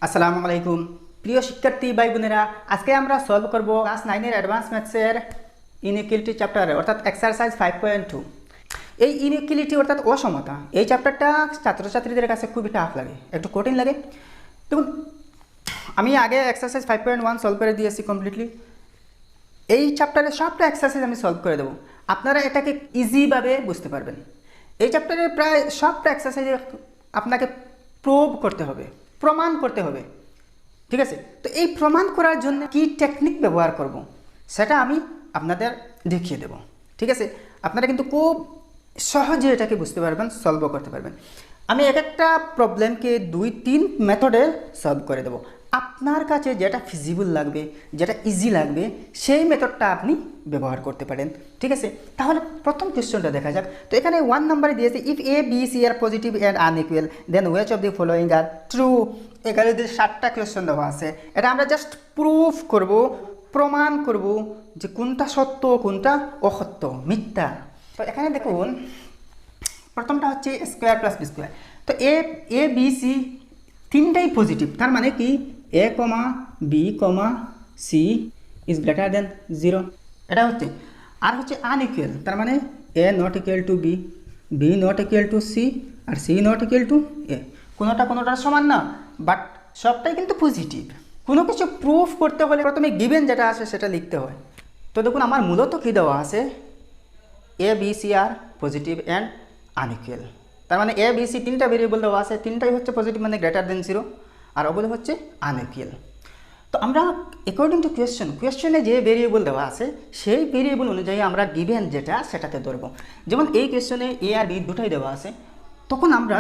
আসসালামু আলাইকুম প্রিয় শিক্ষার্থী ভাই বোনেরা, আজকে আমরা সলভ করব ক্লাস 9 এর অ্যাডভান্স ম্যাথসের ইনইকুয়ালিটি চ্যাপ্টারে অর্থাৎ এক্সারসাইজ 5.2। এই ইনইকুয়ালিটি অর্থাৎ অসমতা এই চ্যাপ্টারটা ছাত্রছাত্রীদের কাছে খুবই টাফ লাগে, একটু কঠিন লাগে। দেখুন, আমি আগে এক্সারসাইজ 5.1 সলভ করে দিয়েছি কমপ্লিটলি। এই চ্যাপ্টারে সবটা এক্সারসাইজ আমি সলভ করে দেবো, আপনারা এটাকে ইজিভাবে বুঝতে পারবেন। এই চ্যাপ্টারে প্রায় সবটা এক্সারসাইজে আপনাকে প্রুভ করতে হবে, প্রমাণ করতে হবে, ঠিক আছে? তো এই প্রমাণ করার জন্য কি টেকনিক ব্যবহার করব সেটা আমি আপনাদের দেখিয়ে দেব, ঠিক আছে? আপনারা কিন্তু খুব সহজে এটাকে বুঝতে পারবেন, সলভ করতে পারবেন। আমি এক একটা প্রবলেমকে 2-3 মেথডে সলভ করে দেব। আপনার কাছে যেটা ফিজিবল লাগবে, যেটা ইজি লাগবে, সেই মেথডটা আপনি ব্যবহার করতে পারেন, ঠিক আছে? তাহলে প্রথম কোয়েশ্চনটা দেখা যাক। তো এখানে 1 নম্বরে দিয়েছে if A B C R positive and unequal then which of the following are true. এখানে যদি 7টা কোয়েশ্চন দেওয়া আছে, এটা আমরা জাস্ট প্রুফ করব, প্রমাণ করব যে কোনটা সত্য কোনটা অসত্য, মিথ্যা। তো এখানে দেখুন, প্রথমটা হচ্ছে স্কোয়ার প্লাস বি স্কোয়ার। তো এ বি সি তিনটাই পজিটিভ, তার মানে কি A comma B comma C is greater than 0, এটা হচ্ছে। আর হচ্ছে আনইকুয়াল, তার মানে A not equal to B, B not equal to C, আর C not equal to A. কোনোটার সমান না, বাট সবটাই কিন্তু পজিটিভ। কোনো কিছু প্রুফ করতে হলে প্রথমে গিভেন যেটা আছে সেটা লিখতে হয়। তো দেখুন, আমার মূলত কী দেওয়া আছে, A B C R positive and unequal. তার মানে এ বি সি তিনটা ভেরিয়েবল দেওয়া আছে, তিনটাই হচ্ছে পজিটিভ মানে গ্রেটার দেন 0, আর ওগুলো হচ্ছে আনইকুয়াল। তো আমরা অ্যাকর্ডিং টু কোয়েশ্চনে যে ভেরিয়েবল দেওয়া আছে সেই ভেরিয়েবল অনুযায়ী আমরা গিভেন যেটা সেটাতে ধরবো। যেমন এই কোয়েশ্চনে এ আর বি দুটাই দেওয়া আছে, তখন আমরা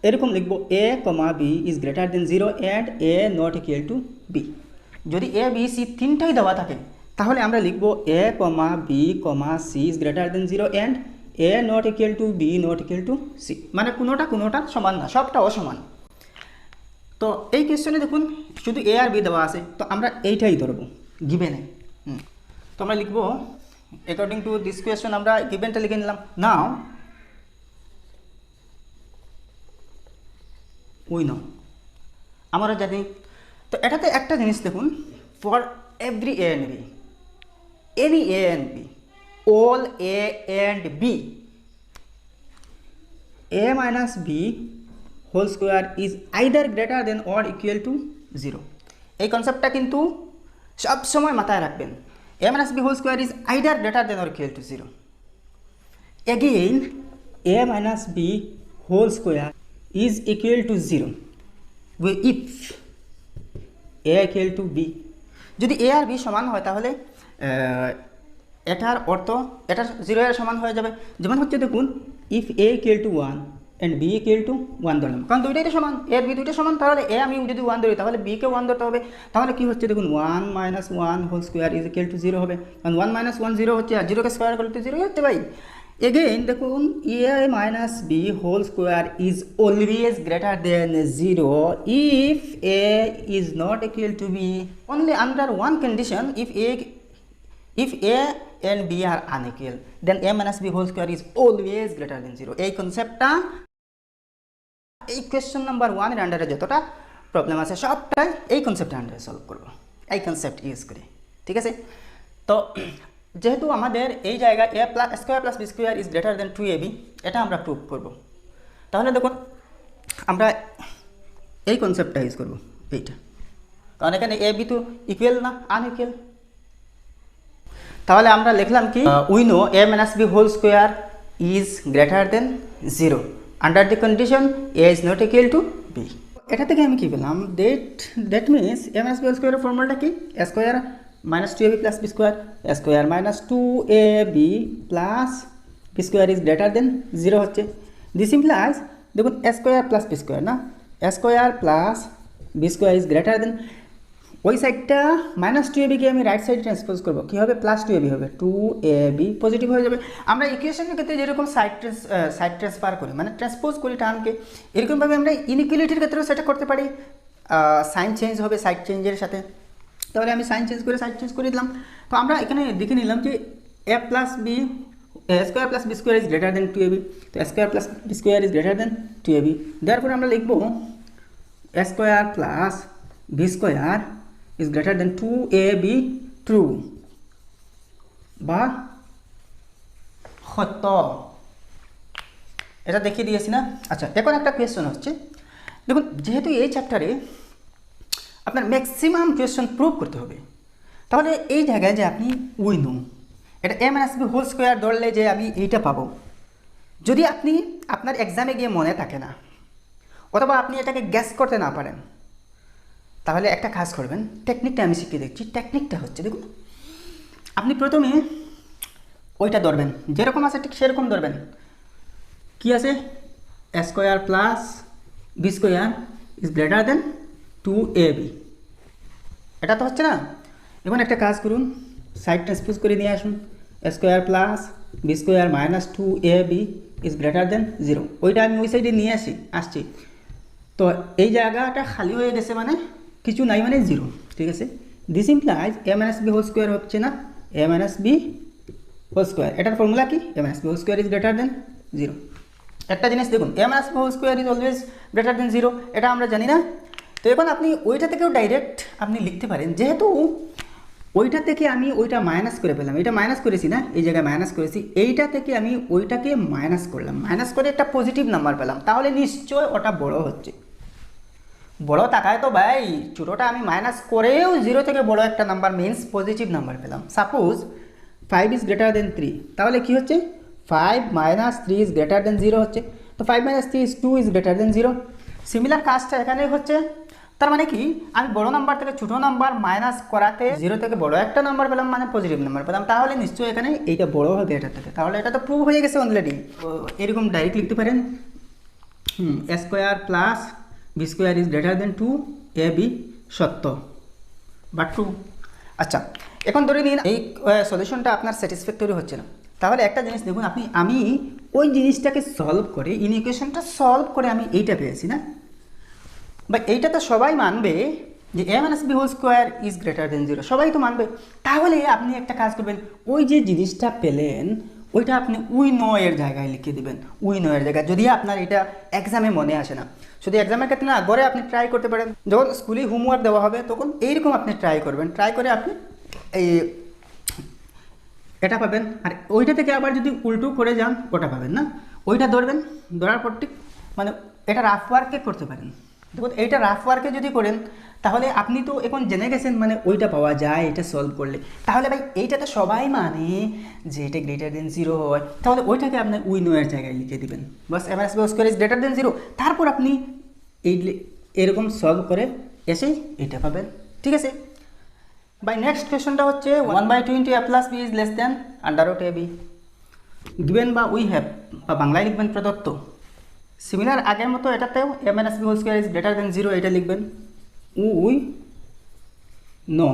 এরকম লিখব A comma B is greater than 0 and A not equal to B. যদি এ বি সি তিনটাই দেওয়া থাকে তাহলে আমরা লিখব A comma B comma C is greater than 0 and A not equal to B not equal to C. মানে কোনোটা সমান না, সবটা অসমান। তো এই কোয়েশ্চনে দেখুন শুধু এ আর বি দেওয়া আছে, তো আমরা এইটাই ধরবো গিভেনে। তো আমরা লিখবো অ্যাকর্ডিং টু দিস কোয়েশ্চন, আমরা গিভেনটা লিখে নিলাম। নাও উই নো, আমরা জানি। তো এটাতে একটা জিনিস দেখুন, for every A and B, any A and B, all A and B, A minus B whole square is either greater than or equal to 0। এই কনসেপ্টটা কিন্তু সবসময় মাথায় রাখবেন। A minus B whole square is either greater than or equal to 0। Again A minus B whole square is equal to 0 if A equal to B. যদি A R B সমান হয় তাহলে এটার অর্থ এটা 0 এর সমান হয়ে যাবে। যেমন হচ্ছে দেখুন, if A equal to 1 and B equal to 1 ধরলাম, কারণ দুইটাই তো সমান, এ আর বি দুইটা সমান, তাহলে এ আমি যদি 1 ধরি তাহলে বি কে 1 ধরতে হবে। তাহলে কি হচ্ছে দেখুন, 1 minus 1 whole square is equal to 0 হবে, কারণ 1 মাইনাস 1 0 হচ্ছে, আর 0কে স্কোয়ার করলে তো 0 হচ্ছে ভাই। এগেইন দেখুন, A minus B whole square is always greater than 0 if A is not equal to B, only under one condition, if a and b are unequal then a minus b whole square is always greater than 0। এই কনসেপ্টটা এই question number 1 এর আন্ডারে যতটা problem আছে সবটাই এই কনসেপ্টের আন্ডারে সলভ করব, এই কনসেপ্ট ইউজ করে, ঠিক আছে? তো যেহেতু আমাদের এই জায়গায় a plus square plus B square is greater than 2ab, এটা আমরা প্রুভ করব। তাহলে দেখুন, আমরা এই কনসেপ্টটা ইউজ করব, এইটা, কারণ এখানে a b তো ইকুয়াল না, আনইকুয়াল। তাহলে আমরা লিখলাম কি, we know a minus B whole square is greater than 0 under the condition a is not equal to b. এটা থেকে আমি কি পেলাম, that means a minus B whole স্কোয়ারের ফর্মুলাটা কি, a square minus 2ab plus B square, a square minus 2ab plus B square is greater than 0 হচ্ছে। This implies দেখুন a square plus B square না, a square plus B square is greater than, ওই সাইডটা minus 2abকে আমি right সাইডে transpose করবো, কী হবে, plus 2ab হবে, 2ab পজিটিভ হয়ে যাবে। আমরা ইকুয়েশনের ক্ষেত্রে যেরকম সাইড ট্রান্সফার করি, মানে ট্রান্সপোজ করি টার্মকে, এরকমভাবে আমরা ইনইকুয়ালিটির ক্ষেত্রেও সেটা করতে পারি। সাইন চেঞ্জ হবে সাইড চেঞ্জের সাথে, তাহলে আমি সাইন চেঞ্জ করে সাইড চেঞ্জ করে দিলাম। তো আমরা এখানে দেখে নিলাম যে a plus B square plus B square is greater than 2ab, তো square plus B square is greater than 2ab। দেওয়ার পরে আমরা লিখবো a square plus b square is greater than 2ab true বা সত্য, এটা দেখিয়ে দিয়েছি না। আচ্ছা, এখন একটা কোয়েশ্চন হচ্ছে, দেখুন যেহেতু এই চ্যাপ্টারে আপনার ম্যাক্সিমাম কোয়েশ্চন প্রুভ করতে হবে, তাহলে এই জায়গায় যে আপনি উই নো এটা a minus B whole square ধরলে যে আমি এইটা পাবো, যদি আপনি আপনার এক্সামে গিয়ে মনে থাকে না অথবা আপনি এটাকে গ্যাস করতে না পারেন, তাহলে একটা কাজ করবেন, টেকনিকটা আমি শিখিয়ে দিচ্ছি। টেকনিকটা হচ্ছে, দেখুন আপনি প্রথমে ওইটা ধরবেন, যেরকম আছে ঠিক সেরকম ধরবেন। কি আছে? a square plus B square is greater than 2ab, এটা তো হচ্ছে না। এখন একটা কাজ করুন, সাইড ট্রান্সপোজ করে নিয়ে আসুন, a square plus B square minus 2ab is greater than 0, ওইটা আমি ওই সাইডে নিয়ে আসছি। তো এই জায়গাটা খালি হয়ে গেছে, মানে কিছু নাই, মানে 0, ঠিক আছে। This implies a minus B whole square হচ্ছে না, a minus B whole square, এটার ফর্মুলা কি? a minus B whole square is greater than 0। একটা জিনিস দেখুন, a minus B whole square is always greater than 0, এটা আমরা জানি না। তো এখন আপনি ওইটা থেকেও ডাইরেক্ট আপনি লিখতে পারেন, যেহেতু ওইটা থেকে আমি ওইটা মাইনাস করে পেলাম, এটা মাইনাস করেছি না, এই জায়গায় মাইনাস করেছি, এইটা থেকে আমি ওইটাকে মাইনাস করলাম, মাইনাস করে একটা পজিটিভ নাম্বার পেলাম, তাহলে নিশ্চয় ওটা বড় হচ্ছে। বড় তাকায় তো ভাই, ছোটোটা আমি মাইনাস করেও 0 থেকে বড় একটা নাম্বার মিনস পজিটিভ নাম্বার পেলাম। সাপোজ 5 ইজ গ্রেটার দেন 3, তাহলে কি হচ্ছে? 5 মাইনাস 3 ইজ গ্রেটার দেন 0 হচ্ছে। তো 5 minus 3 is 2 is greater than 0। Similar কাজটা এখানে হচ্ছে। তার মানে কি, আমি বড় নাম্বার থেকে ছোটো নাম্বার মাইনাস করাতে 0 থেকে বড় একটা নাম্বার পেলাম, মানে পজিটিভ নাম্বার পেলাম, তাহলে নিশ্চয়ই এখানে এইটা বড় হবে এটার থেকে, তাহলে এটা তো প্রুভ হয়ে গেছে অলরেডি। এরকম ডাইরেক্ট লিখতে পারেন, a square plus B square is greater than 2ab, সত্য বা ট্রু। আচ্ছা, এখন ধরে নিন এই সলিউশনটা আপনার স্যাটিসফ্যাক্টরি হচ্ছে না, তাহলে একটা জিনিস দেখুন, আমি ওই জিনিসটাকে সলভ করে, ইকুয়েশনটা সলভ করে আমি এইটা পেয়েছি না, বা এইটা তো সবাই মানবে যে a minus B whole square is greater than 0, সবাই তো মানবে। তাহলে আপনি একটা কাজ করবেন, ওই যে জিনিসটা পেলেন ওইটা আপনি উই নো এর জায়গায় লিখে দেবেন, উই নো এর জায়গায়। যদি আপনার এটা এক্সামে মনে আসে না, শুধু এক্সামের ক্ষেত্রে না, ঘরে আপনি ট্রাই করতে পারেন, যখন স্কুলে হোমওয়ার্ক দেওয়া হবে তখন এইরকম আপনি ট্রাই করবেন, ট্রাই করে আপনি এই এটা পাবেন। আর ওইটা থেকে আবার যদি উল্টো করে যান ওটা পাবেন না, ওইটা ধরবেন, ধরার পর ঠিক মানে এটা রাফ ওয়ার্কে করতে পারেন। দেখুন এইটা রাফ ওয়ার্কে যদি করেন, তাহলে আপনি তো এখন জেনে গেছেন মানে ওইটা পাওয়া যায় এটা সলভ করলে। তাহলে ভাই এইটা তো সবাই মানে যে এটা গ্রেটার দেন 0 হয়, তাহলে ওইটাকে আপনি উই নো এর জায়গায় লিখে দিবেন, বাস a minus B square is greater than 0। তারপর আপনি এই এরকম সলভ করে এসে এটা পাবেন, ঠিক আছে। বাই নেক্সট কোয়েশনটা হচ্ছে 1/2 a plus B is less than under root ab, given বা উই হ্যাভ, বা বাংলায় লিখবেন প্রদত্ত। সিমিলার আগের মতো এটাতেও a minus B whole square is greater than 0 এটা লিখবেন, we know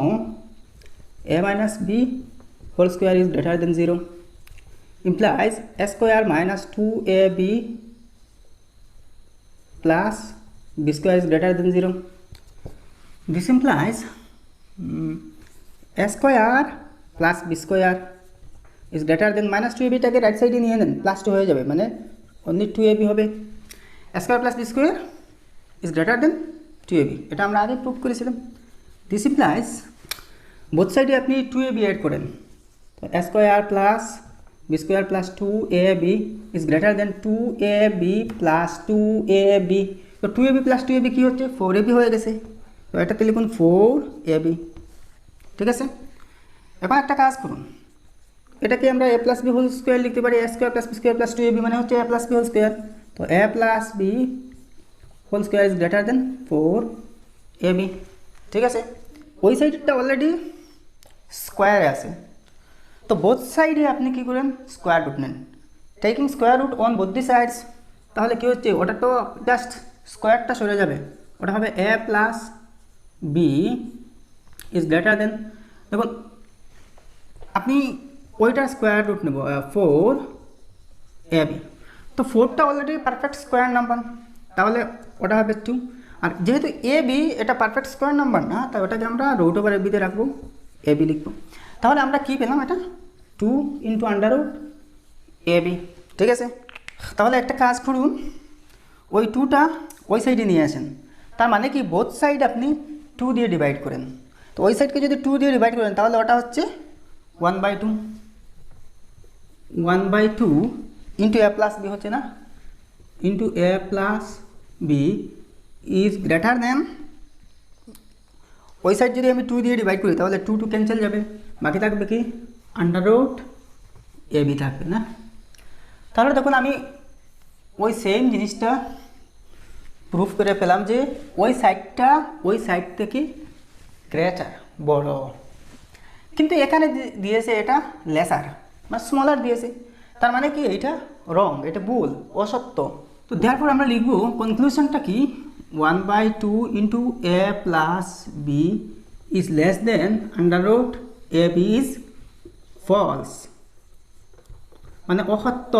a minus B whole square is greater than 0 implies a square minus 2ab plus b square is greater than 0. This implies a square plus b square is greater than minus 2ab টাকে right সাইডে নিয়ে নেন, plus 2 হয়ে যাবে, মানে only 2ab হবে। a square plus b square is greater than 2ab, এটা আমরা আগে প্রুভ করেছিলাম। This implies বোথ সাইডে আপনি 2ab অ্যাড করেন, তো a square plus b square plus 2ab is greater than 2ab plus 2ab, তো 2ab plus 2ab কি হচ্ছে? 4ab হয়ে গেছে, তো এটাতে লিখুন 4ab, ঠিক আছে। এখন একটা কাজ করুন, এটাকে আমরা a plus B whole square লিখতে পারি, a square plus B square plus 2ab মানে হচ্ছে a plus B whole square, তো a plus B whole square is greater than 4ab, ঠিক আছে। ওই সাইডটা অলরেডি স্কোয়ারে আছে, তো বোথ সাইডে আপনি কী করেন? স্কোয়ার রুট নেন, taking square root on both the sides, তাহলে কী হচ্ছে? ওটা তো জাস্ট স্কোয়ারটা সরে যাবে, ওটা হবে a plus B is greater than, দেখুন আপনি ওইটার স্কোয়ার রুট নেব 4ab, তো 4টা অলরেডি পারফেক্ট স্কোয়ার নাম্বার, তাহলে ওটা হবে 2। আর যেহেতু ab এটা পারফেক্ট স্কোয়ার নাম্বার না, তাই ওটাকে আমরা রুট ওভার ab তে রাখবো, ab লিখবো, তাহলে আমরা কী পেলাম? এটা 2 ইন্টু আন্ডাররুট ab, ঠিক আছে। তাহলে একটা কাজ করুন, ওই 2টা ওই সাইডে নিয়ে আসেন, তার মানে কি বোথ সাইড আপনি 2 দিয়ে ডিভাইড করেন, তো ওই সাইডকে যদি 2 দিয়ে ডিভাইড করেন তাহলে ওটা হচ্ছে 1/2 1/2 ইন্টু a প্লাস বি হচ্ছে না, into a plus B is greater than, ওই সাইড যদি আমি 2 দিয়ে ডিভাইড করি তাহলে 2 2 ক্যান্সেল যাবে, বাকি থাকবে কি √ab থাকবে না। তাহলে দেখুন আমি ওই সেম জিনিসটা প্রুফ করে পেলাম যে ওই সাইডটা ওই সাইড থেকে গ্রেটার বড়, কিন্তু এখানে দিয়েছে এটা লেসার মানে স্মলার দিয়েছে, তার মানে কি এটা রং, এটা ভুল, অসত্য। তো দেয়ারপর আমরা লিখব কনক্লুশনটা কি 1/2 into a plus B is less than √ab is false, মানে অসত্য।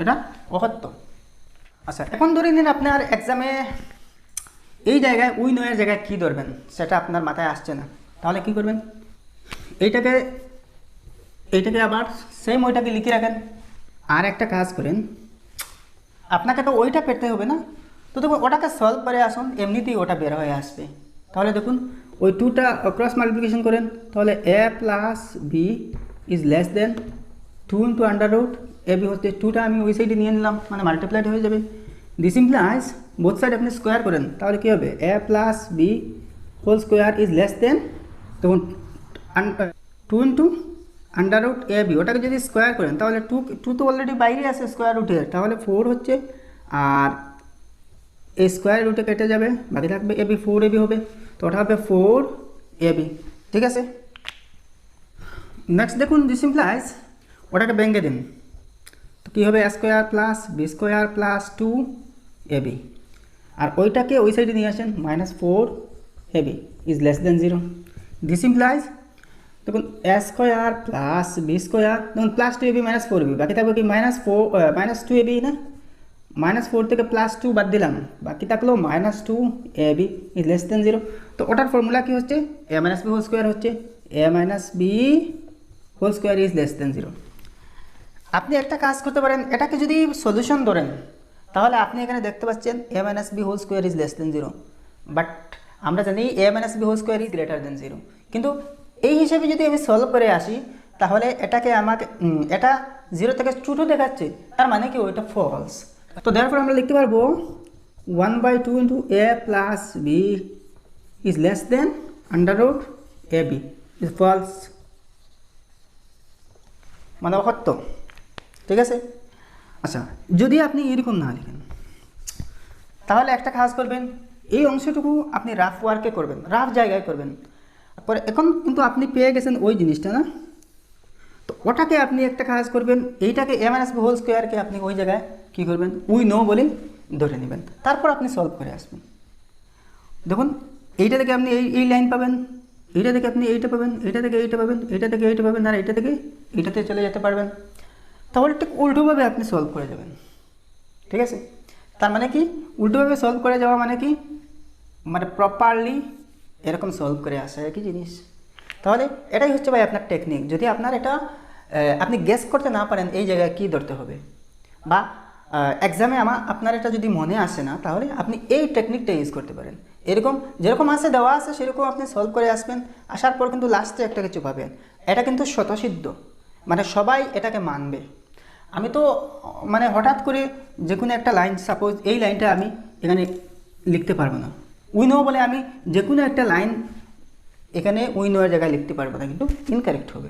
এটা অসত্য। আচ্ছা এখন ধরে নিন আপনার এক্সামে এই জায়গায় উই নয়ের জায়গায় কী ধরবেন সেটা আপনার মাথায় আসছে না, তাহলে কি করবেন, এইটাকে আবার সেম ওইটাকে লিখে রাখেন। আর একটা কাজ করেন, আপনাকে তো ওইটা পেতে হবে না, তো দেখুন ওটাকে সলভ করে আসুন, এমনিতেই ওটা বের হয়ে আসবে। তাহলে দেখুন ওই 2টা ক্রস মাল্টিপ্লিকেশন করেন, তাহলে a plus B is less than 2 into √ab হচ্ছে 2টা আমি ওই সাইডে নিয়ে নিলাম, মানে মাল্টিপ্লাইড হয়ে যাবে। দিস ইমপ্লাইজ বোথ সাইড আপনি স্কোয়ার করেন, তাহলে কী হবে a plus B whole square is less than, দেখুন 2 ইন্টু √ab, ওটাকে যদি স্কোয়ার করেন তাহলে 2 তো অলরেডি বাইরে আছে স্কোয়ার রুটের, তাহলে 4 হচ্ছে, আর এই স্কোয়ার রুটে কেটে যাবে, বাকি থাকবে ab, 4ab হবে, তো ওটা হবে 4ab, ঠিক আছে। নেক্সট দেখুন দিস ইমপ্লাইজ ওটাকে ভেঙে দিন, তো কী হবে a square plus B square plus 2ab, আর ওইটাকে ওই সাইডে নিয়ে আসেন -4ab is less than 0। This implies দেখুন a square plus B square, দেখুন প্লাস 2ab মাইনাস 4ab, বাকি থাকবে কি -2ab না, -4 থেকে +2 বাদ দিলাম, বাকি থাকলো -2ab ইজ লেস দেন 0। তো ওটার ফর্মুলা কি হচ্ছে a minus B whole square হচ্ছে a minus B whole square is less than 0। আপনি একটা কাজ করতে পারেন, এটাকে যদি সলিউশন ধরেন তাহলে আপনি এখানে দেখতে পাচ্ছেন a minus B whole square is less than 0, but আমরা জানি a minus B whole square is greater than 0, কিন্তু এই হিসেবে যদি আমি সলভ করে আসি তাহলে এটাকে আমাকে এটা 0 থেকে ছোটো দেখাচ্ছে, তার মানে কি ওইটা ফলস। তো দেয়ারপর আমরা লিখতে পারবো 1/2 into a plus B is less than √ab is false, মানে অসত্য, ঠিক আছে। আচ্ছা যদি আপনি এরকম না লিখেন তাহলে একটা কাজ করবেন, এই অংশটুকু আপনি রাফ ওয়ার্কে করবেন, রাফ জায়গায় করবেন। পরে এখন কিন্তু আপনি পেয়ে গেছেন ওই জিনিসটা না, তো ওটাকে আপনি একটা কাজ করবেন, এইটাকে a মাইনাস বি হোল স্কোয়ারকে আপনি ওই জায়গায় কী করবেন উই নো বলে ধরে নেবেন, তারপর আপনি সলভ করে আসবেন। দেখুন এইটা থেকে আপনি এই লাইন পাবেন, এইটা থেকে আপনি এইটা পাবেন, এইটা থেকে এইটা পাবেন, এইটা থেকে এইটা পাবেন, আর এইটা থেকে এইটাতে চলে যেতে পারবেন, তাহলে ঠিক উল্টোভাবে আপনি সলভ করে যাবেন, ঠিক আছে। তার মানে কি উল্টোভাবে সলভ করে যাওয়া মানে কি, মানে প্রপারলি এরকম সলভ করে আসা একই জিনিস। তাহলে এটাই হচ্ছে ভাই আপনার টেকনিক। যদি আপনার এটা আপনি গেস করতে না পারেন এই জায়গায় কী ধরতে হবে, বা এক্সামে আপনার এটা যদি মনে আসে না, তাহলে আপনি এই টেকনিকটা ইউজ করতে পারেন। এরকম যেরকম আছে দেওয়া আছে সেরকম আপনি সলভ করে আসবেন, আসার পর কিন্তু লাস্টে একটা কিছু পাবেন, এটা কিন্তু স্বতঃসিদ্ধ, মানে সবাই এটাকে মানবে। আমি তো মানে হঠাৎ করে যে কোনো একটা লাইন, সাপোজ এই লাইনটা আমি এখানে লিখতে পারবো না, উই নো বলে আমি যে কোনো একটা লাইন এখানে উই নোয়ের জায়গায় লিখতে পারবো না, কিন্তু ইনকারেক্ট হবে।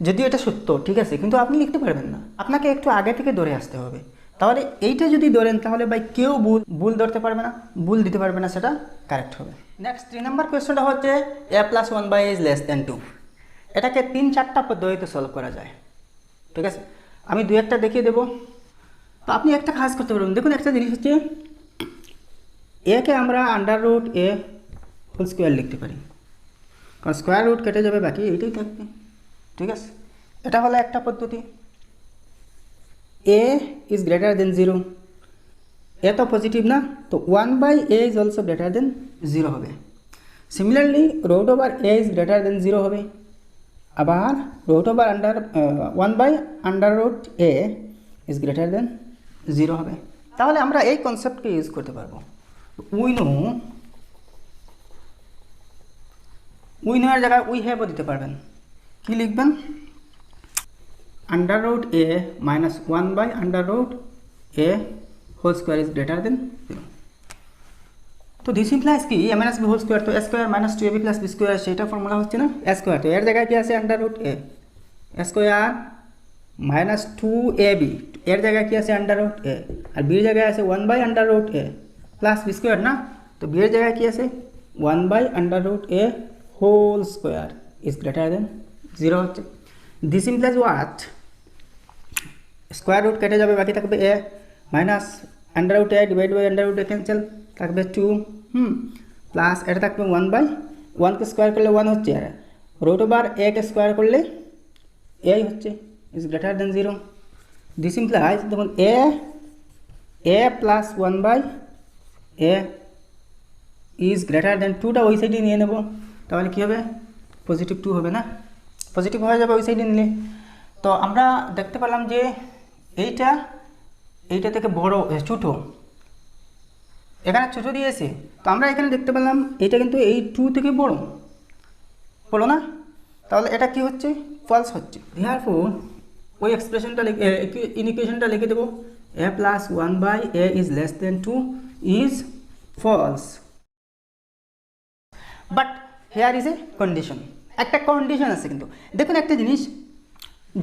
যদিও এটা সত্য, ঠিক আছে, কিন্তু আপনি লিখতে পারবেন না, আপনাকে একটু আগে থেকে ধরে আসতে হবে। তাহলে এইটা যদি ধরেন তাহলে ভাই কেউ ভুল ধরতে পারবে না, ভুল দিতে পারবে না, সেটা কারেক্ট হবে। নেক্সট 3 নম্বর কোয়েশ্চনটা হচ্ছে a plus 1/a is less than 2। এটাকে 3-4টা পদ্ধতিতে সলভ করা যায়, ঠিক আছে। আমি 2-1টা দেখিয়ে দেবো। তো আপনি একটা কাজ করতে পারবেন, দেখুন একটা জিনিস হচ্ছে একে আমরা √a হোল স্কোয়ার লিখতে পারি, কারণ স্কোয়ার রুট কেটে যাবে, বাকি এইটাই থাকবে, ঠিক আছে। এটা হলো একটা পদ্ধতি। a ইজ গ্রেটার দেন 0, এ তো পজিটিভ না, তো 1/a is also greater than 0 হবে। Similarly √a is greater than 0 হবে। আবার √1/√a ইজ গ্রেটার দেন 0 হবে। তাহলে আমরা এই কনসেপ্টকে ইউজ করতে পারবো। উই নো এর জায়গায় উই হ্যাভও দিতে পারবেন। কি লিখবেন? Under root a minus 1 by under root a whole square is greater than 0। তো দিস ইমপ্লাইজ কি a minus B whole square, তো a square minus 2ab plus B square সেটা ফর্মুলা হচ্ছে না এ স্কোয়ার, তো এর জায়গায় কি আছে under root a square minus 2ab, এর জায়গায় কি আছে আন্ডার রুট এ, আর বির জায়গায় আছে 1 by under root a plus B square না, তো বির জায়গায় কি আছে 1 by under root a whole square is greater than 0 হচ্ছে। This implies what? Square root কেটে যাবে, বাকি থাকবে a minus under root a divide by under root a cancel, থাকবে 2 প্লাস এটা থাকবে 1 বাই 1কে স্কোয়ার করলে 1 হচ্ছে, আর রুট ওভার এ কে স্কোয়ার করলে এই হচ্ছে is greater than 0। This implies দেখুন a plus 1 by a is greater than 2টা ওই সাইডে নিয়ে নেব, তাহলে কী হবে পজিটিভ 2 হবে না, পজিটিভ হয়ে যাবে ওই সাইডে নিলে। তো আমরা দেখতে পেলাম যে এইটা থেকে বড় ছোটো, এখানে ছোটো দিয়েছে, তো আমরা এখানে দেখতে পেলাম এটা কিন্তু এই 2 থেকে বড় না, তাহলে এটা কি হচ্ছে ফলস হচ্ছে। দেয়ারফর ওই এক্সপ্রেশনটা ইকুয়েশনটা লিখে দেবো a plus 1 by a is less than 2 is false. But here is a condition, একটা কন্ডিশন আছে কিন্তু। দেখুন একটা জিনিস,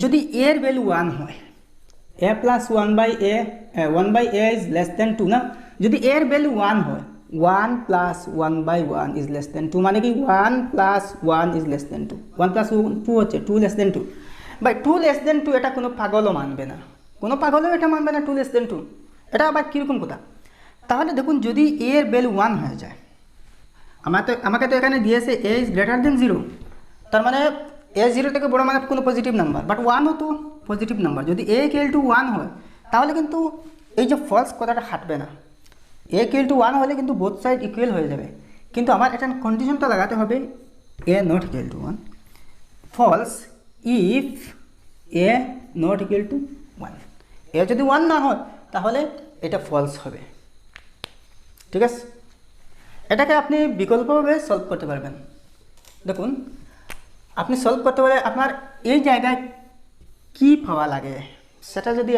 যদি এর ভ্যালু 1 হয়, a plus 1 by a is less than 2 না, যদি এর ভ্যালু 1 হয় 1 plus 1 by 1 is less than 2, মানে কি 1 plus 1 is less than 2, 1 plus 2 হচ্ছে 2 less than 2, by 2 less than 2 এটা কোনো পাগলও মানবে না, কোনো পাগলও এটা মানবে না 2 লেস দেন 2, এটা আবার কীরকম কথা? তাহলে দেখুন যদি এর ভ্যালু 1 হয়ে যায়, আমাকে তো এখানে দিয়েছে এ ইজ গ্রেটার দেন 0, তার মানে এ 0 থেকে বড় মানে কোনো পজিটিভ নাম্বার, বাট 1ও তো পজিটিভ নাম্বার, যদি এ ইকুয়াল টু 1 হয় তাহলে কিন্তু এই যে ফলস কথাটা হাঁটবে না, এ ইকুয়াল টু 1 হলে কিন্তু বোথ সাইড ইকুয়াল হয়ে যাবে, কিন্তু আমার এটা কন্ডিশনটা লাগাতে হবে a not equal to 1, false if a not equal to 1, a যদি 1 না হয় তাহলে এটা ফলস হবে, ঠিক আছে? এটাকে আপনি বিকল্পভাবে সলভ করতে পারবেন। দেখুন আপনি সলভ করতে পারলে আপনার এই জায়গায় কি পাওয়া লাগে সেটা যদি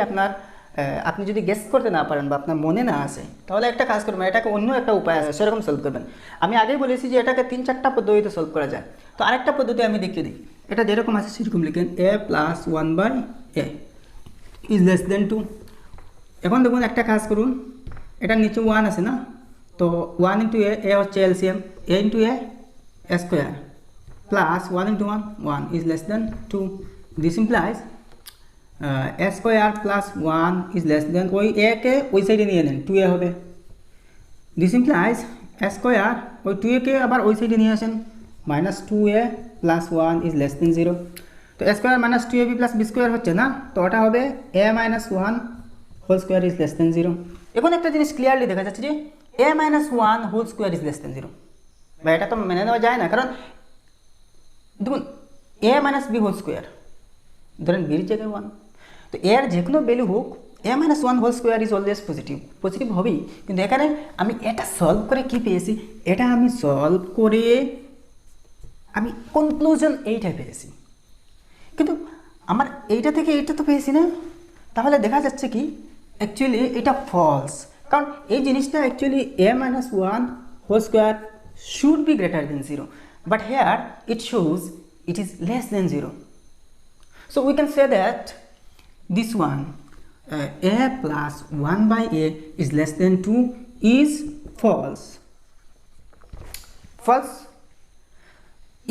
আপনি যদি গেস করতে না পারেন বা আপনার মনে না আসে, তাহলে একটা কাজ করবেন, এটাকে অন্য একটা উপায় আছে সেরকম সলভ করবেন। আমি আগেই বলেছি যে এটাকে 3-4টা পদ্ধতিতে সলভ করা যায়, তো আরেকটা পদ্ধতি আমি দেখিয়ে দিই। এটা যেরকম আছে সেরকম লিখেন a plus 1 by a is less than 2। এখন দেখুন একটা কাজ করুন, এটার নিচে 1 আছে না, তো 1 ইন্টু এ হচ্ছে LCM, A into A square plus 1 into 1 is less than 2। This implies a square plus 1 is less দেন, ওই এ কে ওই সাইডে নিয়ে নেন 2a হবে। দিস ইমপ্লাইজ এ স্কোয়ার ওই 2a কে আবার ওই সাইডে নিয়ে আসেন, minus 2a plus 1 is less than 0। তো a square minus 2ab plus B square হচ্ছে না, তো ওটা হবে a minus 1 whole square is less than 0। এখন একটা জিনিস ক্লিয়ারলি দেখা যাচ্ছে যে a minus 1 whole square is less than 0, বা এটা তো মেনে নেওয়া যায় না, কারণ দেখুন A minus B whole square, ধরেন বির জায়গায় 1, তো এর যে কোনো ভ্যালু হোক a minus 1 whole square is always positive হবেই। কিন্তু এখানে আমি এটা সলভ করে কি পেয়েছি, এটা আমি সলভ করে আমি কনক্লুশন এইটা পেয়েছি, কিন্তু আমার এইটা থেকে এইটা তো পেয়েছি না, তাহলে দেখা যাচ্ছে কি অ্যাকচুয়ালি এটা ফলস, কারণ এই জিনিসটা actually a minus 1 whole square should be greater than 0, but here it shows it is less than 0. So we can say that this one a plus 1 by a is less than 2 is false.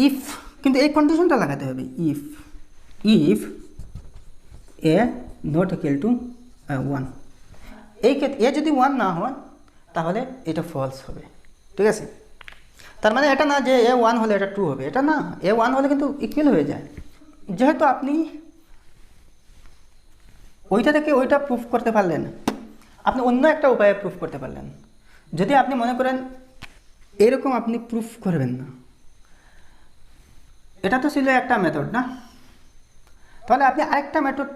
If, কিন্তু এই কন্ডিশনটা লাগাতে হবে, if a not equal to 1, এই ক্ষেত্রে এ যদি 1 না হয় তাহলে এটা ফলস হবে, ঠিক আছে? তার মানে এটা না যে এ 1 হলে এটা 2 হবে, এটা না, এ 1 হলে কিন্তু ইকুয়াল হয়ে যায়। যেহেতু আপনি ওইটা থেকে ওইটা প্রুফ করতে পারলেন, আপনি অন্য একটা উপায়ে প্রুফ করতে পারলেন। যদি আপনি মনে করেন এরকম আপনি প্রুফ করবেন না, এটা তো ছিল একটা মেথড না, তাহলে আপনি আরেকটা মেথড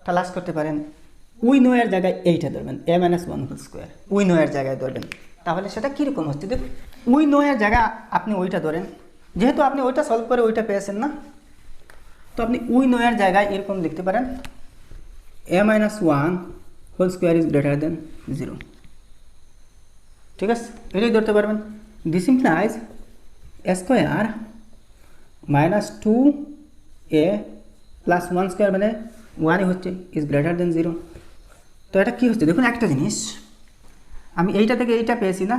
তালাশ করতে পারেন, উই নো এর জায়গায় এইটা ধরবেন a - 1 whole square, we know এর জায়গায় ধরবেন। তাহলে সেটা কীরকম হচ্ছে দেখুন, উই নো এর জায়গায় আপনি ওইটা ধরেন, যেহেতু আপনি ওইটা সলভ করে ওইটা পেয়েছেন না, তো আপনি উই নো এর জায়গায় এরকম লিখতে পারেন a - 1 whole square is greater than 0। ঠিক আছে, এটাই ধরতে পারবেন। This implies a square minus 2a plus 1 square মানে 1ই হচ্ছে, ইজ গ্রেটার দেন 0। তো এটা কী হচ্ছে দেখুন, একটা জিনিস, আমি এইটা থেকে এইটা পেয়েছি না,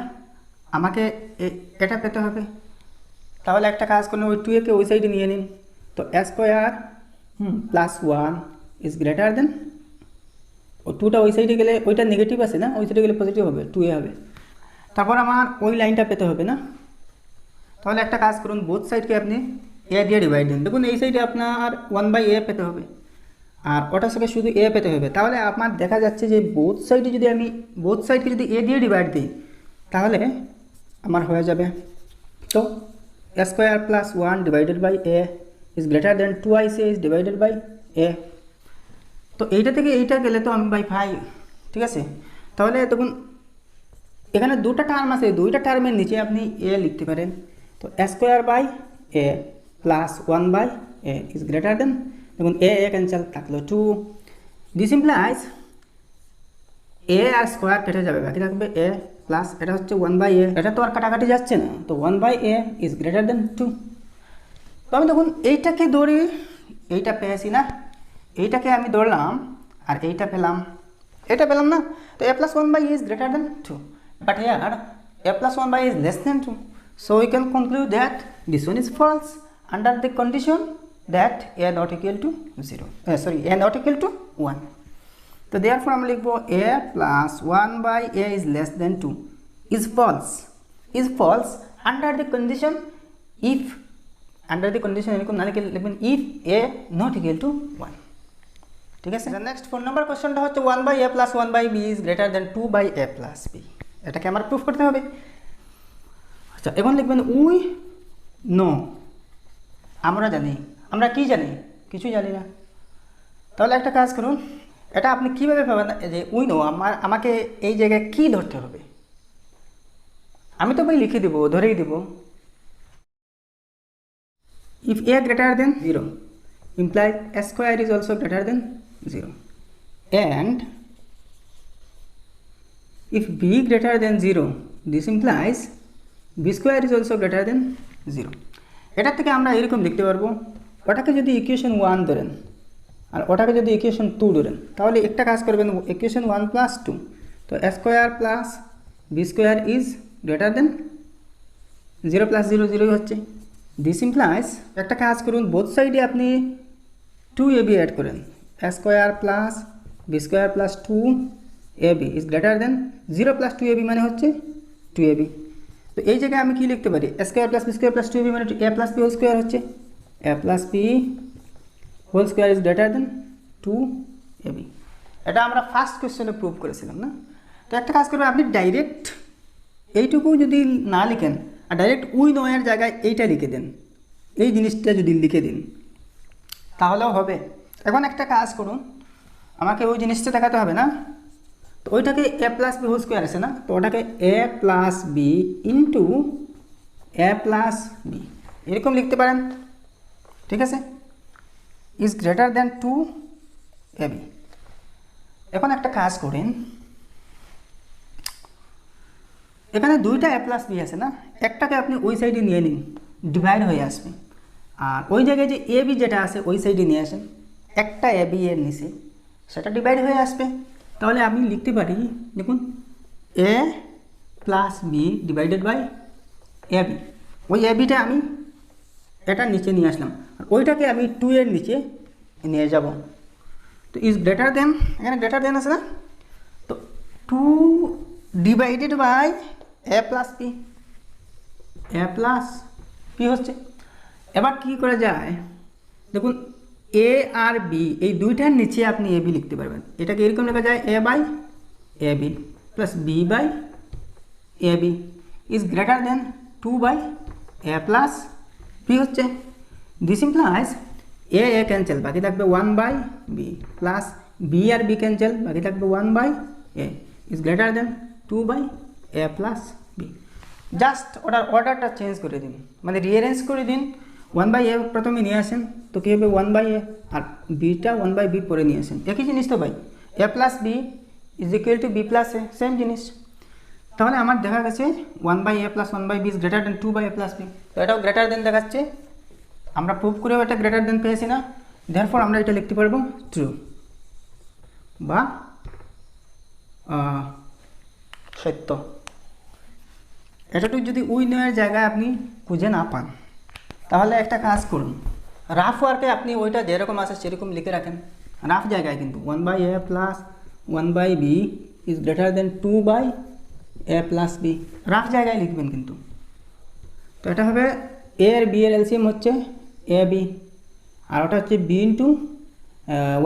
আমাকে এটা পেতে হবে। তাহলে একটা কাজ করুন, ওই 2a কে ওই সাইডে নিয়ে নিন। তো a square plus 1 is greater than, ও 2টা ওই সাইডে গেলে ওইটা নেগেটিভ আছে না, ওই সাইডে গেলে পজিটিভ হবে, 2a হবে। তারপর আমার ওই লাইনটা পেতে হবে না, তাহলে একটা কাজ করুন, বোথ সাইডকে আপনি a দিয়ে ডিভাইড দিন। দেখুন এই সাইডে আপনার 1/a পেতে হবে, আর ওটার সাথে শুধু a পেতে হবে। তাহলে আপনার দেখা যাচ্ছে যে বোথ সাইডে যদি আমি বোথ সাইডকে যদি a দিয়ে ডিভাইড দিই, তাহলে আমার হয়ে যাবে। তো a square plus 1 divided by a is greater than 2a is divided by a। তো এইটা থেকে এইটা গেলে তো আমি বাই 5, ঠিক আছে। তাহলে দেখুন এখানে দুটা টার্ম আছে, দুইটা টার্মের নিচে আপনি a লিখতে পারেন। তো a square by a plus 1/a is greater than, দেখুন a ক্যান্সেল থাকলো 2। দিস ইমপ্লাইজ a আর স্কোয়ার কেটে যাবে, বাকি থাকবে a প্লাস এটা হচ্ছে 1/a, এটা তো আর কাটাকাটি যাচ্ছে না, তো 1/a ইজ গ্রেটার দেন 2। তো আমি দেখুন এইটাকে ধরি, এইটা পেয়েছি না, এইটাকে আমি ধরলাম আর এইটা পেলাম, এটা পেলাম না। তো a plus 1/a is greater than 2, but here a plus 1/a is less than 2, so we can conclude that this one is false under the condition that a not equal to 0, a not equal to 1. So therefore আমরা লিখব a plus 1/a is less than 2 is false under the condition if, under the condition এরকম না লিখবেন if a not equal to 1। ঠিক আছে, next 4 নম্বর কোশ্চেনটা হচ্ছে 1/a plus 1/b is greater than 2/a plus b, এটাকে আমার প্রুফ করতে হবে। আচ্ছা, এখন লিখবেন উই নো, আমরা জানি, আমরা কি জানি, কিছু জানি না। তাহলে একটা কাজ করুন, এটা আপনি কিভাবে পাবেন যে উই নো, আমাকে এই জায়গায় কি ধরতে হবে? আমি তো ভাই লিখে দেবো, ধরেই দেব, if a greater than 0 implies a square is also greater than 0, and if b greater than 0 this implies b square is also greater than 0। এটার থেকে আমরা এরকম লিখতে পারবো, ওটাকে যদি ইকুয়েশন 1 ধরেন আর ওটাকে যদি ইকুয়েশন 2 ধরেন, তাহলে একটা কাজ করবেন ইকুয়েশন 1 প্লাস 2, তো a square plus b square is greater than 0 plus 0 0 হচ্ছে। দিস ইমপ্লাইজ একটা কাজ করুন, বোথ সাইডে আপনি 2ab অ্যাড করেন, a square plus b square plus 2ab is greater than 0 plus 2ab মানে হচ্ছে 2ab। তো এই জায়গায় আমি কি লিখতে পারি, a square plus b square plus 2ab মানে a plus b whole square হচ্ছে, a plus b whole square is greater than 2ab। এটা আমরা ফার্স্ট কোয়েশ্চনে প্রুভ করেছিলাম না। তো একটা কাজ করবেন, আপনি ডাইরেক্ট এইটুকু যদি না লিখেন আর ডাইরেক্ট উই নো এর জায়গায় এইটা লিখে দেন, এই জিনিসটা যদি লিখে দিন তাহলেও হবে। এখন একটা কাজ করুন, আমাকে ওই জিনিসটা দেখাতে হবে না, তো ওইটাকে a plus B whole square আছে না, তো ওটাকে a plus b into a plus b এরকম লিখতে পারেন, ঠিক আছে, ইজ গ্রেটার দেন 2ab। এখন একটা কাজ করেন, এখানে দুইটা a প্লাস বি আছে না, একটাকে আপনি ওই সাইডে নিয়ে নিন, ডিভাইড হয়ে আসবে, আর ওই জায়গায় যে এ বি যেটা আছে ওই সাইডে নিয়ে আসেন, একটা এ বি এর নিচে সেটা ডিভাইড হয়ে আসবে। তাহলে আমি লিখতে পারি, দেখুন a plus b divided by a b, ওই এ বিটা আমি এটা নিচে নিয়ে আসলাম, আর ওইটাকে আমি 2 এর নিচে নিয়ে যাব। তো ইজ গ্রেটার দেন, এখানে গ্রেটার দেন আছে না, তো 2 divided by a plus p, a plus p হচ্ছে। এবার কি করা যায় দেখুন, এ আর বি এই দুইটার নিচে আপনি এ বি লিখতে পারবেন, এটাকে এরকম লেখা যায় a by a b plus b by a b is greater than 2 by a plus B হচ্ছে। দিস ইমপ্লাইজ এ ক্যান্সেল, বাকি থাকবে 1 বাই বি প্লাস বি আর বি ক্যান্সেল, বাকি থাকবে 1/a is greater than 2/a plus b. Just অর্ডারটা change করে দিন, মানে রিঅ্যারেঞ্জ করে দিন। 1/a প্রথমে নিয়ে আসেন, তো কী হবে 1/a, আর বিটা 1/b পরে নিয়ে আসেন। একই জিনিস তো ভাই, a plus B is equal to b plus a, same জিনিস। তাহলে আমার দেখা গেছে 1/a plus 1/b is greater than 2/a plus b, তো এটাও গ্রেটার দেন দেখাচ্ছে। আমরা প্রুভ করেও এটা গ্রেটার দেন পেয়েছি না, দেয়ারফর আমরা এটা লিখতে পারবো ট্রু বা সত্য। এটাটুকু যদি উইনের জায়গায় আপনি খুঁজে না পান, তাহলে একটা কাজ করুন, রাফ ওয়ার্কে আপনি ওইটা যেরকম আছে সেরকম লিখে রাখেন। রাফ জায়গায় কিন্তু 1/a plus 1/b is greater than 2/a plus b, rough জায়গায় লিখবেন কিন্তু। তো এটা হবে এ আর বি এর এলসিএম হচ্ছে এ বি, আর ওটা হচ্ছে b into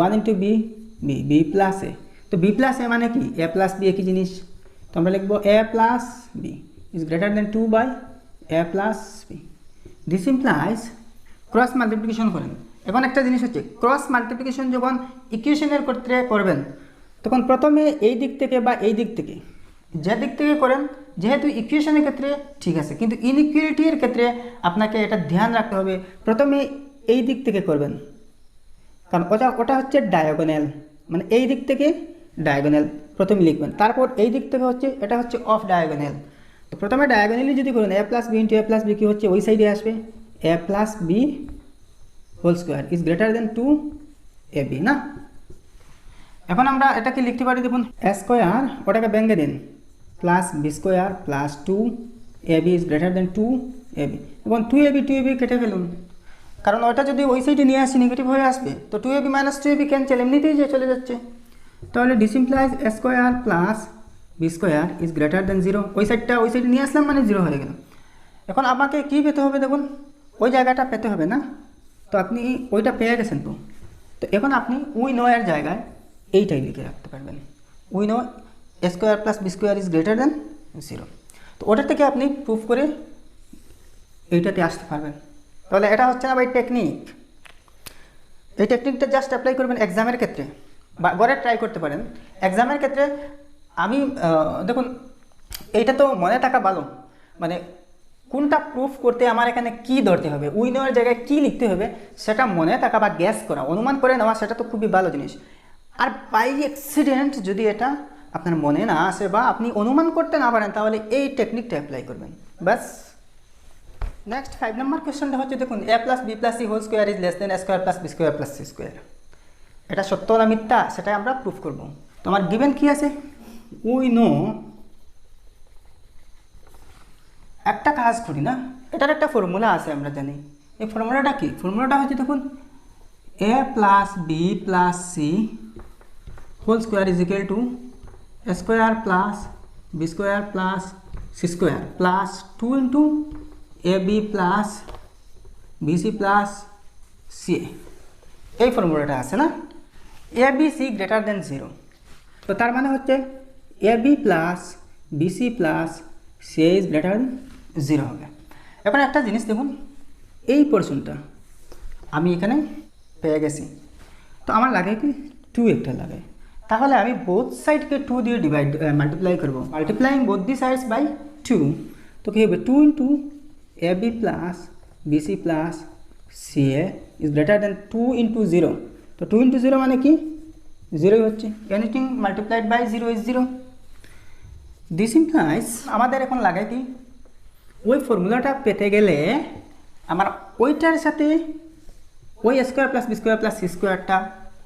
1 into b, b plus a. তো বি প্লাস এ মানে কি, এ প্লাস বি একই জিনিস, তো আমরা লিখবো a plus B is greater than 2/a plus b. This implies cross multiplication করেন। এখন একটা জিনিস হচ্ছে, ক্রস মাল্টিপ্লিকেশন যখন ইকুয়েশনের ক্ষেত্রে করবেন, তখন প্রথমে এই দিক থেকে বা এই দিক থেকে, যে দিক থেকে করেন, যেহেতু ইকুয়েশনের ক্ষেত্রে ঠিক আছে, কিন্তু ইনইকুয়ালিটির ক্ষেত্রে আপনাকে এটা ধ্যান রাখতে হবে, প্রথমে এই দিক থেকে করবেন, কারণ ওটা হচ্ছে ডায়াগোনাল, মানে এই দিক থেকে ডায়াগোনাল প্রথমে লিখবেন, তারপর এই দিক থেকে হচ্ছে এটা হচ্ছে অফ ডায়াগোনাল। তো প্রথমে ডায়াগোনালি যদি করেন a plus b into a plus b কী হচ্ছে, ওই সাইডে আসবে a plus B whole square is greater than 2ab না। এখন আমরা এটাকে লিখতে পারি, দেখুন এ স্কোয়ার, ওটাকে ভেঙে দিন, plus B square plus 2ab is greater than 2ab, এবং 2ab কেটে ফেলুন, কারণ ওটা যদি ওই সাইডে নিয়ে আসি নেগেটিভ হয়ে আসবে, তো 2ab মাইনাস 2ab ক্যান্সেল, এমনিতেই যে চলে যাচ্ছে। তাহলে this implies a square plus B square is greater than 0, ওই সাইডে নিয়ে আসলাম মানে 0 হয়ে গেল। এখন আমাকে কী পেতে হবে, দেখুন ওই জায়গাটা পেতে হবে না, তো আপনি ওইটা পেয়ে গেছেন। তো এখন আপনি উই নো এর জায়গায় এইটাই লিখে রাখতে পারবেন, we know a square plus B square is greater than 0। তো ওটা থেকে আপনি প্রুফ করে এইটাতে আসতে পারবেন। তাহলে এটা হচ্ছে না ভাই টেকনিক, এই টেকনিকটা জাস্ট অ্যাপ্লাই করবেন এক্সামের ক্ষেত্রে, বা ঘরে ট্রাই করতে পারেন। এক্সামের ক্ষেত্রে আমি দেখুন এইটা তো মনে থাকা ভালো, মানে কোনটা প্রুফ করতে আমার এখানে কি ধরতে হবে, উই নেওয়ার জায়গায় কি লিখতে হবে, সেটা মনে থাকা বা গ্যাস করা, অনুমান করে নেওয়া, সেটা তো খুবই ভালো জিনিস। আর বাই অ্যাক্সিডেন্ট যদি এটা আপনার মনে না আসে বা আপনি অনুমান করতে না পারেন, তাহলে এই টেকনিকটা অ্যাপ্লাই করবেন, ব্যাস। নেক্সট 5 নম্বর কোয়েশ্চনটা হচ্ছে, দেখুন a plus b plus c whole square is less than a square plus B square plus C square, এটা সত্য না মিথ্যা সেটাই আমরা প্রুফ করব। তো আমার গিভেন কি আছে, উই নো, একটা কাজ করি না, এটার একটা ফর্মুলা আছে আমরা জানি। এই ফর্মুলাটা কি, ফর্মুলাটা হচ্ছে দেখুন a plus b plus c whole square is equal to a square plus B square plus C square plus 2 into a b plus b c plus c. এই ফর্মুলাটা আছে না, a B c greater than 0, তো তার মানে হচ্ছে a b plus b c plus c is greater than 0 হবে। এখন একটা জিনিস দেখুন, এই পোর্শনটা আমি এখানে পেয়ে গেছি, তো আমার লাগে কি 2 একটা লাগে, তাহলে আমি বোথ সাইডকে 2 দিয়ে মাল্টিপ্লাই করবো, multiplying both the sides by 2, তো কী হবে 2 into a b plus b c plus c a is greater than 2 into 0, তো 2 ইন্টু 0 মানে কি 0 হচ্ছে, anything multiplied by 0 is 0। This implies আমাদের এখন লাগে কি, ওই ফর্মুলাটা পেতে গেলে আমার ওইটার সাথে ওই square plus B square plus c স্কোয়ারটা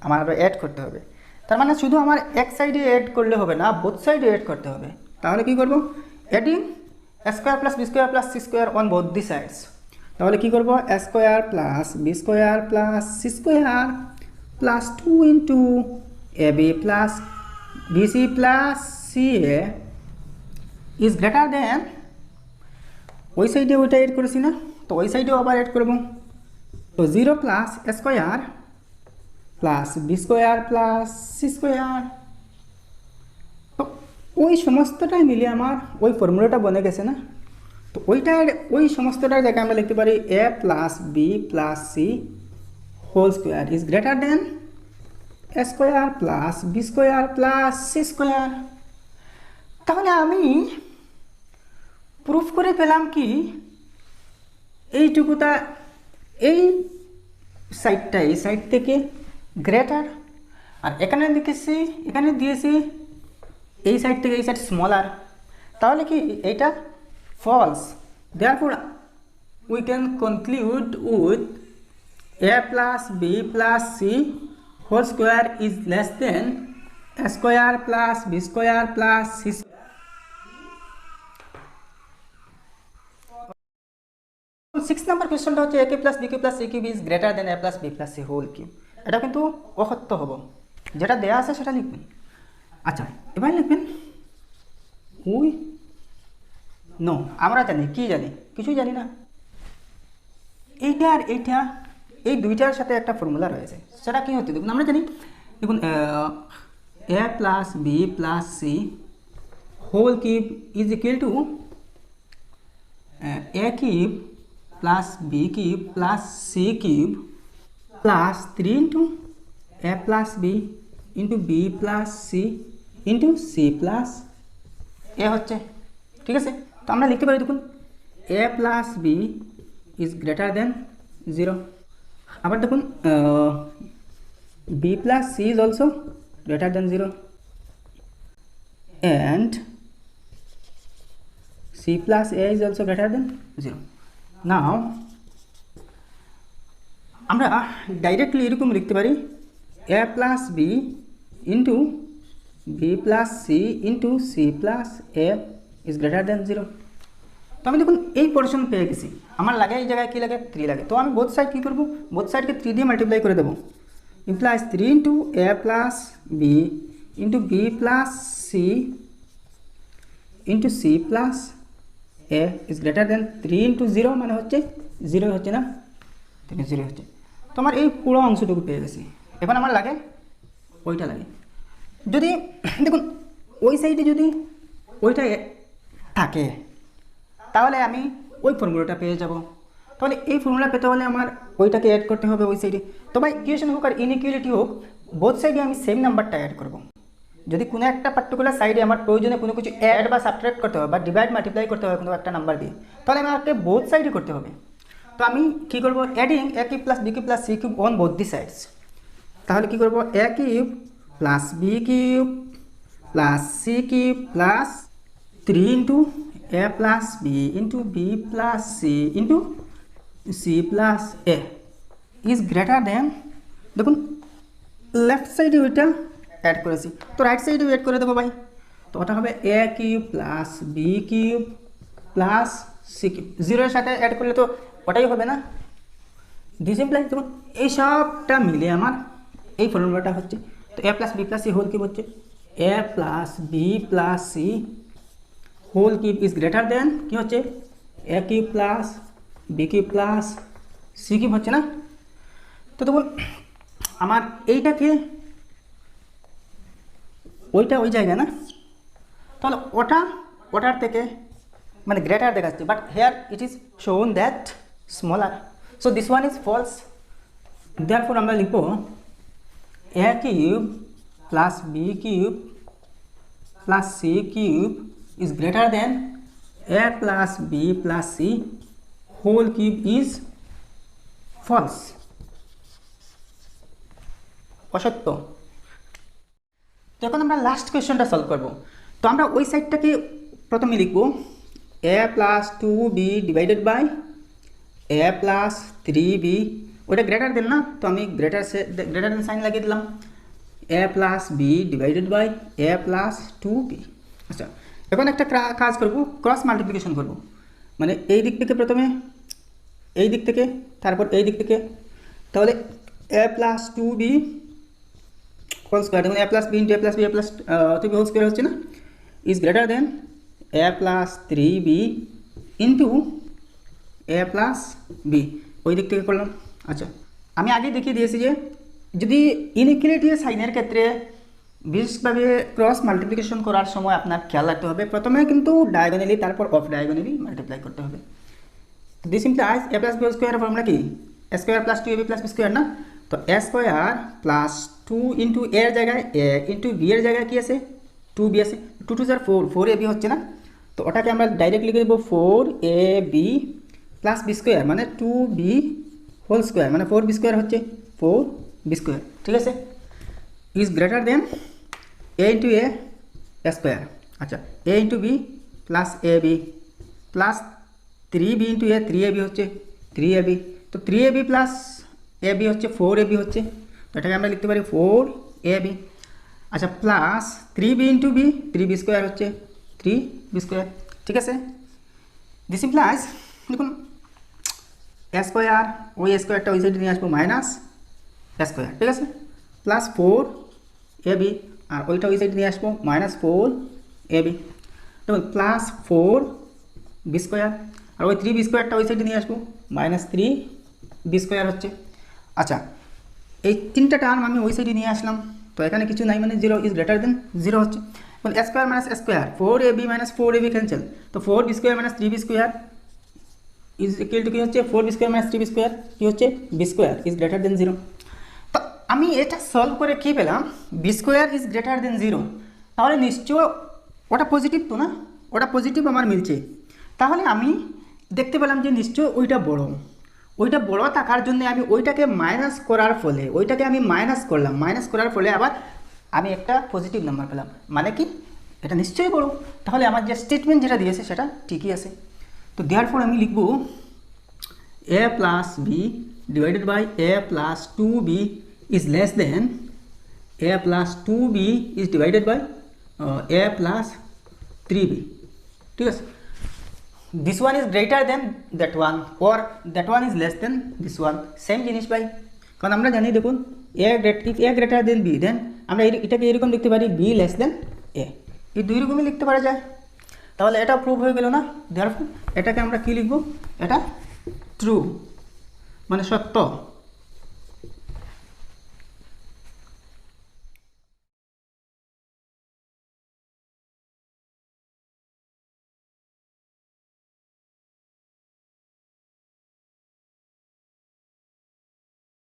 আমার অ্যাড করতে হবে। তার মানে শুধু আমার এক সাইডে অ্যাড করলে হবে না, বোথ সাইডে অ্যাড করতে হবে। তাহলে কী করবো, adding square plus B square plus C square on both the sides. তাহলে কী করবো, square plus B square plus C square plus 2 into a b plus b c plus c a is greater than, ওই সাইডে ওইটা add করেছি না, তো ওই সাইডেও আবার এড করবো, তো 0 plus square plus B square plus C square, তো ওই সমস্তটাই মিলে আমার ওই ফর্মুলাটা বনে গেছে না। তো ওই সমস্তটার জায়গায় আমরা লিখতে পারি a plus b plus c whole square is greater than a square plus B square plus C square. তাহলে আমি প্রুফ করে পেলাম কি এইটুকুটা এই সাইডটা এই সাইড থেকে গ্রেটার, আর এখানে লিখেছি এখানে দিয়েছি এই সাইড থেকে এই সাইড স্মলার, তাহলে কি এইটা false. Therefore we can conclude with a plus b plus c whole square is less than a square plus b square plus c square. 6 নম্বর কোয়েশ্চনটা হচ্ছে a plus b plus c cube is greater than a plus b plus c whole cube। এটা কিন্তু অসত্য হব, যেটা দেয়া আছে সেটা লিখবেন। আচ্ছা এবার লিখবেন উই নো, আমরা জানি কি জানি, কিছুই জানি না। এইটা আর এইটা এই দুইটার সাথে একটা ফর্মুলা রয়েছে, সেটা কি হচ্ছে দেখুন, আমরা জানি দেখুন a plus b plus c whole cube is equal to a cube plus b cube plus c cube plus 3 into a plus b into b plus c into c plus a হচ্ছে, ঠিক আছে। তো আমরা লিখতে পারি দেখুন a plus B is greater than 0। আবার দেখুন b plus c is also greater than 0 and c plus a is also greater than 0. Now আমরা ডাইরেক্টলি এরকম লিখতে পারি a plus b into b plus c into c plus a is greater than 0। তো আমি দেখুন এই portion পেয়ে গেছি, আমার লাগে এই জায়গায় কী লাগে 3 লাগে, তো আমি বোথ সাইড কী করবো, বোথ সাইডকে 3 দিয়ে মাল্টিপ্লাই করে দেবো। Implies 3 into a plus b into b plus c into c plus a is greater than 3 into 0 মানে হচ্ছে 0 হচ্ছে না, 0 হচ্ছে। তো আমার এই পুরো অংশটুকু পেয়ে গেছি। এখন আমার লাগে ওইটা লাগে, যদি দেখুন ওই সাইডে যদি ওইটা থাকে তাহলে আমি ওই ফর্মুলাটা পেয়ে যাব। তাহলে এই ফর্মুলা পেতে হলে আমার ওইটাকে অ্যাড করতে হবে ওই সাইডে। তো ভাই ইকুয়েশন হোক আর ইনইকুয়ালিটি হোক বোথ সাইডে আমি সেম নাম্বারটা অ্যাড করব। যদি কোনো একটা পার্টিকুলার সাইডে আমার প্রয়োজনে কোনো কিছু অ্যাড বা সাবট্রাক্ট করতে হবে বা ডিভাইড মাল্টিপ্লাই করতে হবে কোনো একটা নাম্বার দিয়ে, তাহলে আমাকে বোথ সাইডে করতে হবে। তো আমি কী করবো, adding a cube plus b cube plus c cube on both the sides. তাহলে কী করবো, a cube plus b cube plus c cube plus 3 into a plus b into b plus c into c plus a is greater than, দেখুন left সাইডে ওইটা add করেছি, তো right সাইডেও add করে দেবো ভাই। তো ওটা হবে a cube plus b cube plus c cube, 0 এর সাথে অ্যাড করলে তো ওটাই হবে না, দিস ইমপ্লাইজ দেখুন এই সবটা মিলে আমার এই ফর্মুলাটা হচ্ছে। তো a plus b plus c whole cube হচ্ছে a plus b plus c whole cube is greater than কি হচ্ছে a cube plus b cube plus c cube হচ্ছে না। তো দেখুন আমার এইটাকে ওইটা ওই জায়গায় না, তাহলে ওটার থেকে মানে গ্রেটার দেখাচ্ছে, but here it is shown that smaller, so this one is false. Therefore আমরা লিখব a cube plus b cube plus c cube is greater than a plus b plus c whole cube is false, অসত্য। তো এখন আমরা last কোয়েশ্চনটা solve করব। তো আমরা ওই সাইডটাকে প্রথমে লিখব a plus 2b divided by a plus 3b, ওটা গ্রেটার দেন না, তো আমি গ্রেটার দেন সাইন লাগিয়ে দিলাম, a plus b divided by a plus 2b। আচ্ছা এখন একটা কাজ করব, ক্রস মাল্টিপ্লিকেশন করব, মানে এই দিক থেকে প্রথমে এই দিক থেকে তারপর এই দিক থেকে, তাহলে a plus 2b whole square, দেখুন a plus b into a plus b plus 2b whole square হচ্ছে না, is greater than a plus 3b into a plus b, ওই দিক থেকে করলাম। আচ্ছা আমি আগে দেখিয়ে দিয়েছি যে যদি ইনইকুয়ালিটি সাইনের ক্ষেত্রে বিশেষভাবে ক্রস মাল্টিপ্লিকেশন করার সময় আপনার খেয়াল রাখতে হবে প্রথমে কিন্তু ডায়াগোনালি তারপর অফ ডায়াগোনালি মাল্টিপ্লাই করতে হবে। This implies a plus B square formula কি a square plus 2ab plus B square না, তো এ স্কোয়ার প্লাস 2 ইন্টু এর জায়গায় এ ইন্টু বি এর জায়গায় কী আছে 2b আছে, 2 2 4 ab হচ্ছে না, তো ওটাকে আমরা ডাইরেক্ট লিখে দেবো 4ab প্লাস বি স্কোয়ার মানে 2b হোল স্কোয়ার মানে 4b স্কোয়ার হচ্ছে 4b স্কোয়ার, ঠিক আছে, is greater than A into A square. আচ্ছা এ ইন্টু বি প্লাস এ বি প্লাস 3b ইন্টু এ 3ab হচ্ছে 3ab, তো 3ab প্লাস ab হচ্ছে 4ab হচ্ছে, তো এটাকে আমরা লিখতে পারি 4ab। আচ্ছা plus 3b into B 3b square হচ্ছে 3b স্কোয়ার, ঠিক আছে। দিস ইমপ্লাইজ দেখুন এ স্কোয়ার ওই স্কোয়ারটা ওই সাইডে নিয়ে আসবো মাইনাস স্কোয়ার, ঠিক আছে, প্লাস 4ab আর ওইটা ওই সাইডে নিয়ে আসবো মাইনাস 4ab, দেখুন প্লাস 4b স্কোয়ার আর ওই 3b স্কোয়ারটা ওই সাইডে নিয়ে আসবো মাইনাস 3b স্কোয়ার হচ্ছে। আচ্ছা এই তিনটা টার্ম আমি ওই সাইডে নিয়ে আসলাম, তো এখানে কিছু নাই মানে 0 ইজ গ্রেটার দেন 0 হচ্ছে, এখন square minus square 4ab minus 4ab cancel, তো 4b square minus 3b square is equal to কী হচ্ছে 4b square minus 3b square কী হচ্ছে b square is greater than 0। তো আমি এটা সলভ করে কী পেলাম b square is greater than 0, তাহলে নিশ্চয় ওটা পজিটিভ তো না, ওটা পজিটিভ আমার মিলছে, তাহলে আমি দেখতে পেলাম যে নিশ্চয় ওইটা বড় থাকার জন্য আমি ওইটাকে মাইনাস করার ফলে ওইটাকে আমি মাইনাস করলাম, মাইনাস করার ফলে আবার আমি একটা পজিটিভ নাম্বার পেলাম, মানে কি এটা নিশ্চয়ই বড়, তাহলে আমার যে স্টেটমেন্ট যেটা দিয়েছে সেটা ঠিকই আছে। তো দেওয়ার পর আমি লিখব a plus b divided by a plus 2b is less than a plus 2b is divided by a plus 3b, ঠিক আছে। This one is greater than that one or that one is less than this one, same জিনিস ভাই, কারণ আমরা জানি দেখুন a greater than b দেন আমরা এটাকে এরকম লিখতে পারি b less than a, এই দুই রকমই লিখতে পারা যায়, তাহলে এটা প্রুভ হয়ে গেল না, দেয়ারফর এটাকে আমরা কি লিখব, এটা ট্রু মানে সত্য।